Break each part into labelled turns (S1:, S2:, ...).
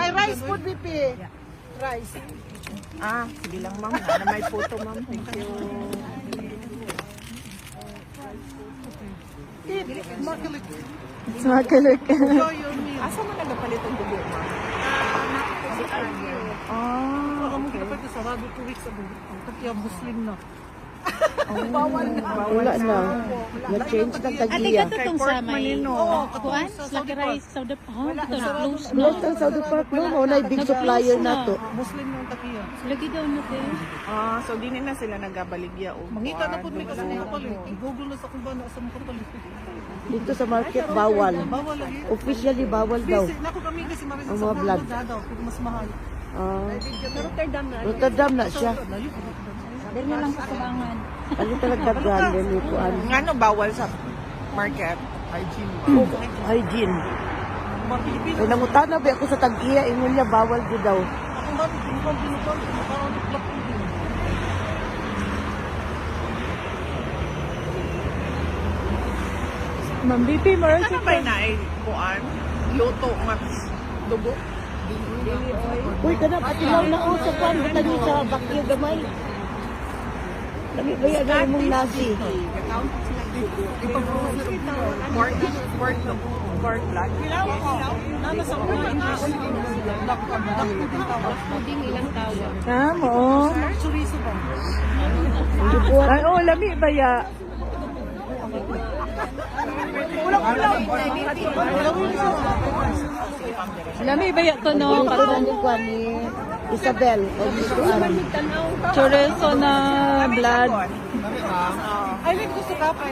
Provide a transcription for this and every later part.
S1: May rice food, BP. Rice.
S2: Sige lang ma'am. Para may photo ma'am. Thank you.
S1: Makilig.
S3: Smakalok.
S1: Enjoy your meal.
S2: Asa mo nagapalit ang dugo ma'am?
S1: Baka mo kinapalit sa sarado 2 weeks ago. Ang kaya Muslim na.
S3: Wala na. Na-change ng
S4: Ate
S3: tagiya.
S4: ka itong sa may
S1: Oo,
S4: kuan,
S1: sa
S4: Lucky
S1: Saudi
S4: Rice, Saudi Park. Ito na close na.
S3: Close ang Saudi Park no? Muna big supplier na to.
S1: Muslim ng takiya.
S4: Lagi daw na te.
S2: So di na sila nagabaligya o.
S1: Mangita na po may kasi kapalit. I-google na sa kung ba na sa mga kapalit.
S3: Dito sa market, bawal.
S1: Bawal lagi.
S3: Officially, bawal daw.
S1: Busy. Naku kami kasi marami
S3: Ang
S1: sa
S3: mga vlog.
S1: daw. Pero mas mahal.
S3: Rotterdam na siya.
S1: Layo ko.
S4: Dahil na lang sa sabangan.
S3: Ano talaga grande lukuan.
S2: Ngano bawal sa market?
S3: Hygiene.
S1: Mga Pilipino.
S3: Ay, nangutana ba ako sa tag-iya, ingon niya, bawal din daw.
S1: Ako nga, pinupal. Parang nagplak ko din.
S3: Ma'am BP,
S2: Ano ba na ay kuan? Luto max dugo?
S3: Uy, kanap, atilaw na ako sa pan, butang sa bakyo gamay. Lagi ba yan ang mong nasi?
S2: Pork blood.
S1: Nana sa mga
S4: Puding ilang tawag.
S3: Tamo.
S1: chorizo ba?
S3: Ay, oh, lami ba ya?
S4: Lami ba yato no?
S3: Katong ko ni Isabel. O lukuan.
S4: Chorizo na blood.
S1: Ay, may gusto ka pa.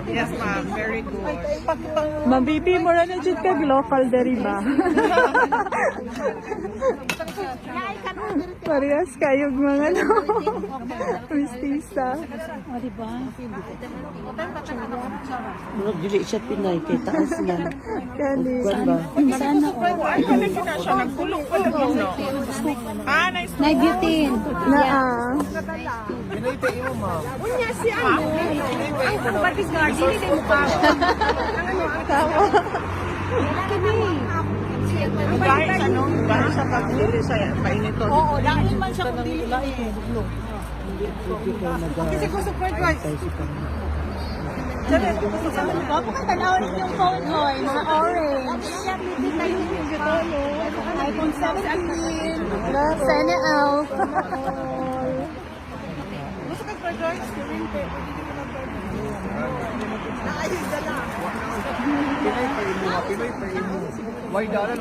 S2: Yes ma'am, very good.
S3: Ma'am BP, mura na dyan kag local deri ba? Parehas kayong mga no. Mistisa.
S4: O diba?
S3: Murag dili siya Pinay, kay taas niya. Kani. Ba?
S4: Sana o.
S2: Ay, halika na siya. Nagkulong pa lang yun, no? Nice.
S4: Night butane.
S3: Naa.
S2: Dahil sa no? Dahil sa pagdili sa painito.
S1: Oo, dahil man siya kung dili lain. Kasi gusto fried rice.
S4: Ako ka tanawin yung phone ko sa orange. iPhone 17. Sana out.
S1: Gusto ka fried rice? Naayos na lang.
S5: Pinoy pa imo. Why dalan?